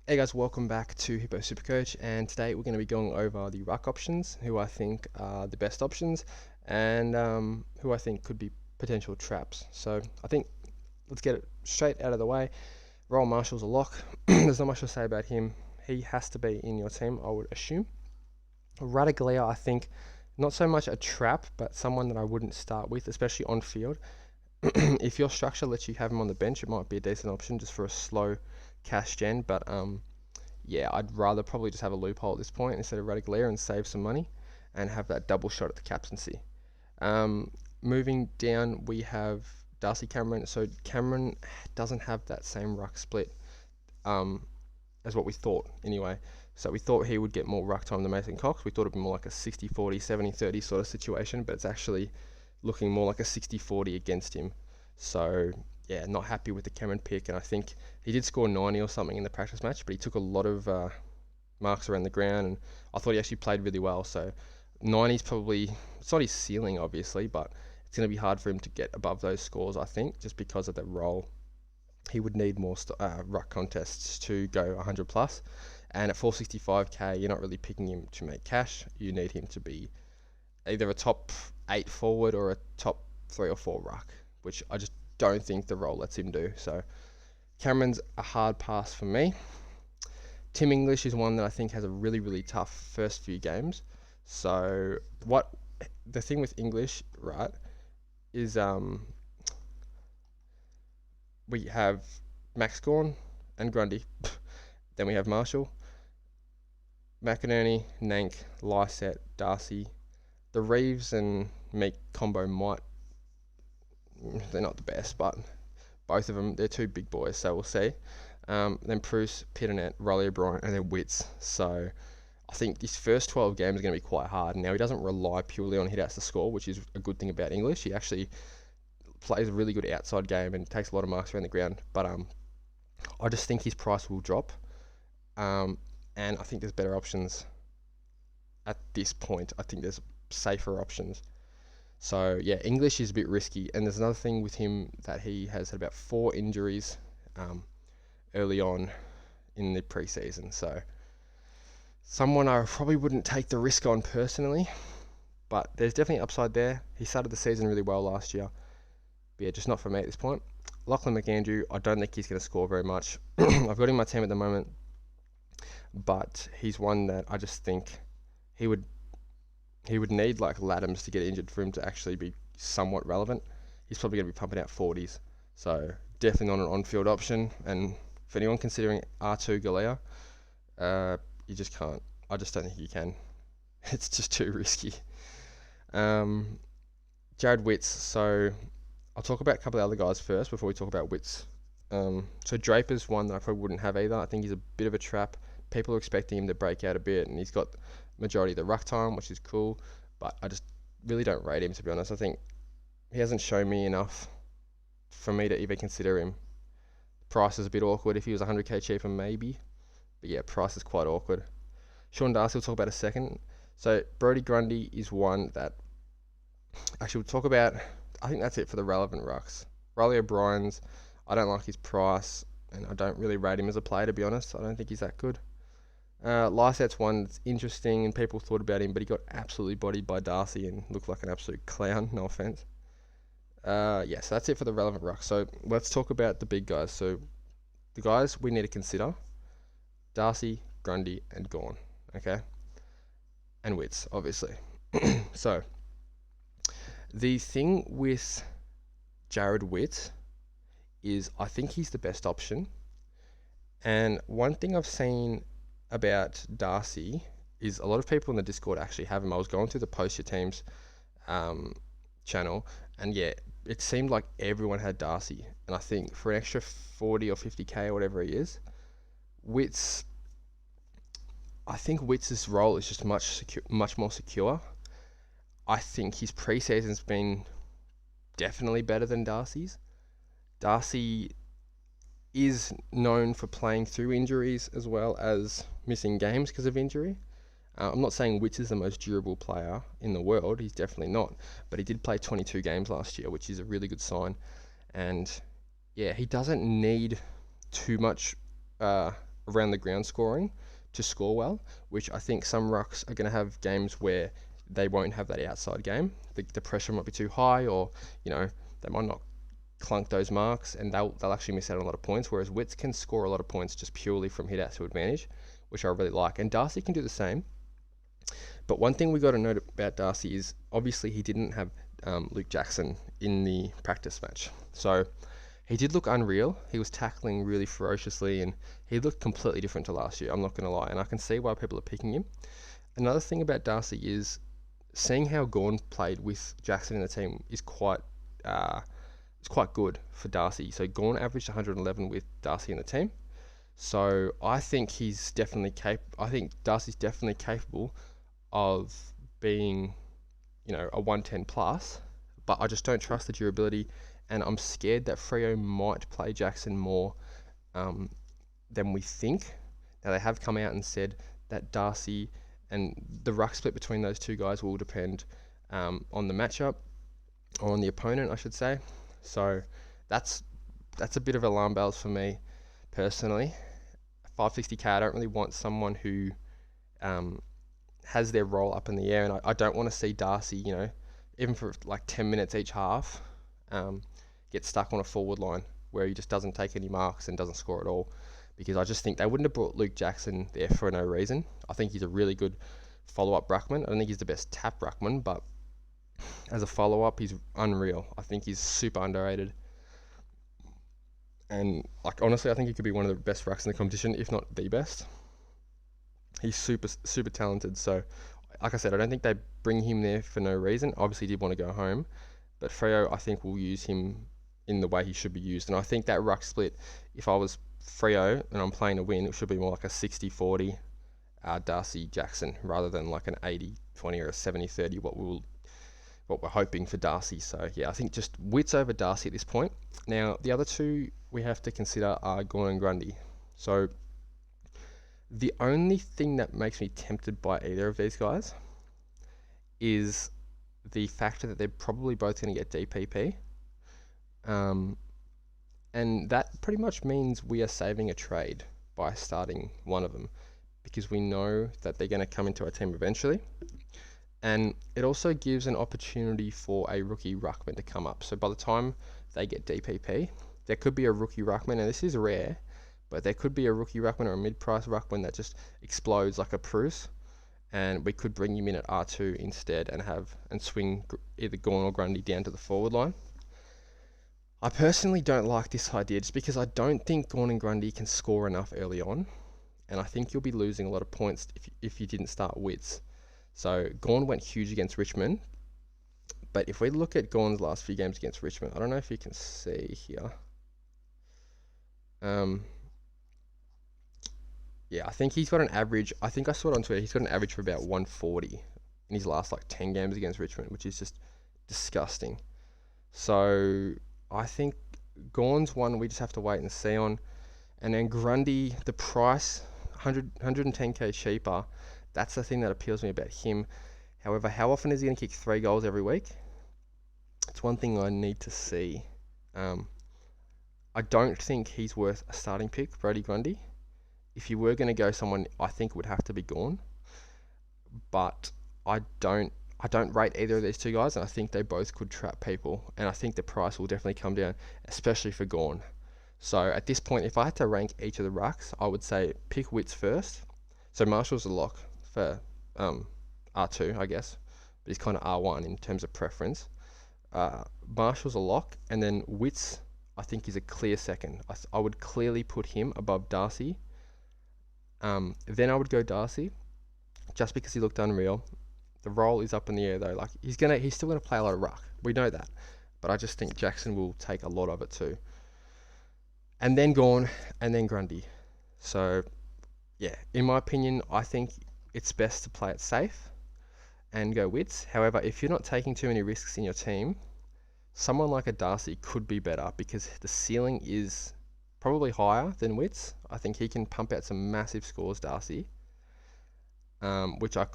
Hey guys, welcome back to Hippo Supercoach, and today we're going to be going over the ruck options, who I think are the best options, and who I think could be potential traps. So I think let's get it straight out of the way. Roll Marshall's a lock. There's not much to say about him. He has to be in your team, I would assume. Radaglia, I think, not so much a trap, but someone that I wouldn't start with, especially on field. If your structure lets you have him on the bench, it might be a decent option just for a slow cash gen, but yeah, I'd rather probably just have a loophole at this point instead of Radaglia and save some money and have that double shot at the captaincy. Moving down, we have Darcy Cameron. So Cameron doesn't have that same ruck split as what we thought anyway. So we thought he would get more ruck time than Mason Cox. We thought it'd be more like a 60-40, 70-30 sort of situation, but it's actually looking more like a 60-40 against him. So yeah, not happy with the Cameron pick, and I think he did score 90 or something in the practice match, but he took a lot of marks around the ground, and I thought he actually played really well. So 90's probably, it's not his ceiling obviously, but it's going to be hard for him to get above those scores, I think, just because of that role. He would need more ruck contests to go 100 plus, and at 465k, you're not really picking him to make cash. You need him to be either a top 8 forward or a top 3 or 4 ruck, which I just don't think the role lets him do. So Cameron's a hard pass for me. Tim English is one that I think has a really, really tough first few games. So what the thing with English, right, is we have Max Gawn and Grundy. Then we have Marshall, McInerney, Nank, Lysette, Darcy. The Reeves and Meek combo they're not the best, but both of them, they're two big boys, so we'll see. Then Bruce, Pitternet, Riley O'Brien, and then Witts. So I think this first 12 games are going to be quite hard. Now, he doesn't rely purely on hit outs to score, which is a good thing about English. He actually plays a really good outside game and takes a lot of marks around the ground. But I just think his price will drop. And I think there's better options at this point. I think there's safer options. So yeah, English is a bit risky, and there's another thing with him that he has had about 4 injuries early on in the preseason. So someone I probably wouldn't take the risk on personally, but there's definitely upside there. He started the season really well last year, but yeah, just not for me at this point. Lachlan McAndrew, I don't think he's going to score very much. I've got him in my team at the moment, but he's one that I just think he would need like Laddams to get injured for him to actually be somewhat relevant. He's probably going to be pumping out 40s. So definitely not an on-field option. And for anyone considering R2 Galea, you just can't. I just don't think you can. It's just too risky. Jared Witts. So I'll talk about a couple of other guys first before we talk about Witts. So Draper's one that I probably wouldn't have either. I think he's a bit of a trap. People are expecting him to break out a bit, and he's got majority of the ruck time, which is cool, but I just really don't rate him, to be honest. I think he hasn't shown me enough for me to even consider him. Price is a bit awkward. If he was 100k cheaper, maybe, but yeah, price is quite awkward. Sean Darcy we'll talk about a second. So Brodie Grundy is one that actually we'll talk about. I think that's it for the relevant rucks. Riley O'Brien's, I don't like his price, and I don't really rate him as a player, to be honest. I don't think he's that good. Lysette's one that's interesting, and people thought about him, but he got absolutely bodied by Darcy and looked like an absolute clown, no offense. Yeah, so that's it for the relevant ruck. So let's talk about the big guys. So the guys we need to consider: Darcy, Grundy, and Gawn. Okay, and Witts, obviously. So the thing with Jared Witts is I think he's the best option. And one thing I've seen about Darcy is a lot of people in the Discord actually have him. I was going through the Post Your Teams channel, and yeah, it seemed like everyone had Darcy. And I think for an extra 40 or 50k or whatever he is, Witts, I think Witts' role is just much more secure. I think his pre-season's been definitely better than Darcy's. Darcy is known for playing through injuries as well as missing games because of injury. I'm not saying Witts is the most durable player in the world. He's definitely not. But he did play 22 games last year, which is a really good sign. And yeah, he doesn't need too much around the ground scoring to score well, which I think some rucks are going to have games where they won't have that outside game. The pressure might be too high, or they might not clunk those marks, and they'll actually miss out on a lot of points. Whereas Witts can score a lot of points just purely from hit out to advantage, which I really like. And Darcy can do the same. But one thing we got to note about Darcy is obviously he didn't have Luke Jackson in the practice match, so he did look unreal. He was tackling really ferociously, and he looked completely different to last year. I'm not going to lie, and I can see why people are picking him. Another thing about Darcy is seeing how Gawn played with Jackson in the team is quite good for Darcy. So Gawn averaged 111 with Darcy in the team. So I think he's definitely I think Darcy's definitely capable of being, a 110 plus. But I just don't trust the durability, and I'm scared that Freo might play Jackson more than we think. Now, they have come out and said that Darcy and the ruck split between those two guys will depend on the matchup, or on the opponent, I should say. So that's a bit of alarm bells for me personally. 560k, I don't really want someone who has their role up in the air, and I don't want to see Darcy, even for like 10 minutes each half, get stuck on a forward line where he just doesn't take any marks and doesn't score at all, because I just think they wouldn't have brought Luke Jackson there for no reason. I think he's a really good follow-up ruckman. I don't think he's the best tap ruckman, but as a follow-up, he's unreal. I think he's super underrated. And honestly, I think he could be one of the best rucks in the competition, if not the best. He's super talented. So, like I said, I don't think they bring him there for no reason. Obviously, he did want to go home, but Freo, I think, will use him in the way he should be used. And I think that ruck split, if I was Freo and I'm playing to win, it should be more like a 60-40 Darcy Jackson, rather than like an 80-20 or a 70-30, what we're hoping for Darcy. So yeah, I think just Witts over Darcy at this point. Now, the other two we have to consider are Gawn and Grundy. So the only thing that makes me tempted by either of these guys is the factor that they're probably both going to get DPP. And that pretty much means we are saving a trade by starting one of them, because we know that they're going to come into our team eventually. And it also gives an opportunity for a rookie ruckman to come up. So by the time they get DPP, there could be a rookie ruckman, and this is rare, but there could be a rookie ruckman or a mid-price ruckman that just explodes like a Bruce, and we could bring him in at R2 instead and swing either Gawn or Grundy down to the forward line. I personally don't like this idea, just because I don't think Gawn and Grundy can score enough early on, and I think you'll be losing a lot of points if you didn't start Witts. So Gawn went huge against Richmond, but if we look at Gawn's last few games against Richmond, I don't know if you can see here. Yeah, I think he's got an average. I think I saw it on Twitter. He's got an average for about 140 in his last 10 games against Richmond, which is just disgusting. So I think Gawn's one we just have to wait and see on, and then Grundy, the price 110k cheaper. That's the thing that appeals to me about him. However, how often is he going to kick 3 goals every week? It's one thing I need to see. I don't think he's worth a starting pick, Brodie Grundy. If you were going to go someone, I think it would have to be Gawn. But I don't rate either of these two guys, and I think they both could trap people. And I think the price will definitely come down, especially for Gawn. So at this point, if I had to rank each of the rucks, I would say pick Witts first. So Marshall's a lock for R2, I guess, but he's kind of R1 in terms of preference. Marshall's a lock, and then Witts, I think, is a clear second. I would clearly put him above Darcy. Then I would go Darcy, just because he looked unreal. The role is up in the air though. He's still gonna play a lot of ruck. We know that, but I just think Jackson will take a lot of it too. And then Gawn, and then Grundy. So yeah, in my opinion, I think it's best to play it safe and go Witts. However, if you're not taking too many risks in your team, someone like a Darcy could be better, because the ceiling is probably higher than Witts. I think he can pump out some massive scores, Darcy, which I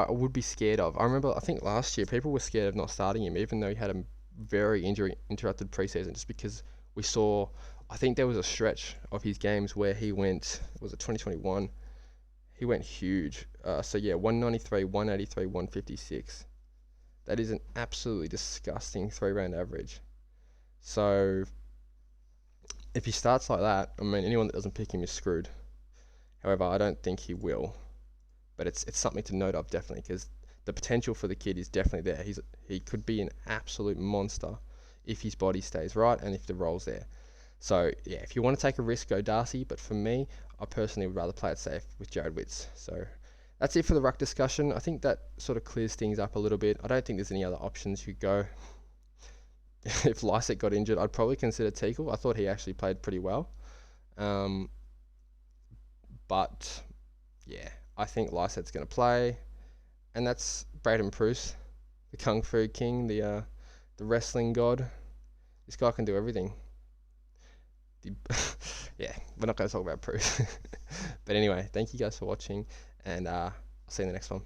would be scared of. I think last year people were scared of not starting him, even though he had a very injury interrupted preseason, just because we saw I think there was a stretch of his games where he went, was it 2021? He went huge. So yeah, 193, 183, 156. That is an absolutely disgusting 3-round average. So if he starts like that, I mean, anyone that doesn't pick him is screwed. However, I don't think he will. But it's something to note of, definitely, because the potential for the kid is definitely there. He could be an absolute monster if his body stays right and if the role's there. So yeah, if you want to take a risk, go Darcy. But for me, I personally would rather play it safe with Jared Witts. So that's it for the ruck discussion. I think that sort of clears things up a little bit. I don't think there's any other options you go. If Lysett got injured, I'd probably consider Teakle. I thought he actually played pretty well. But yeah, I think Lysett's going to play. And that's Braden Pruce, the Kung Fu King, the wrestling god. This guy can do everything. Yeah, we're not going to talk about Pruce. But anyway, thank you guys for watching, and I'll see you in the next one.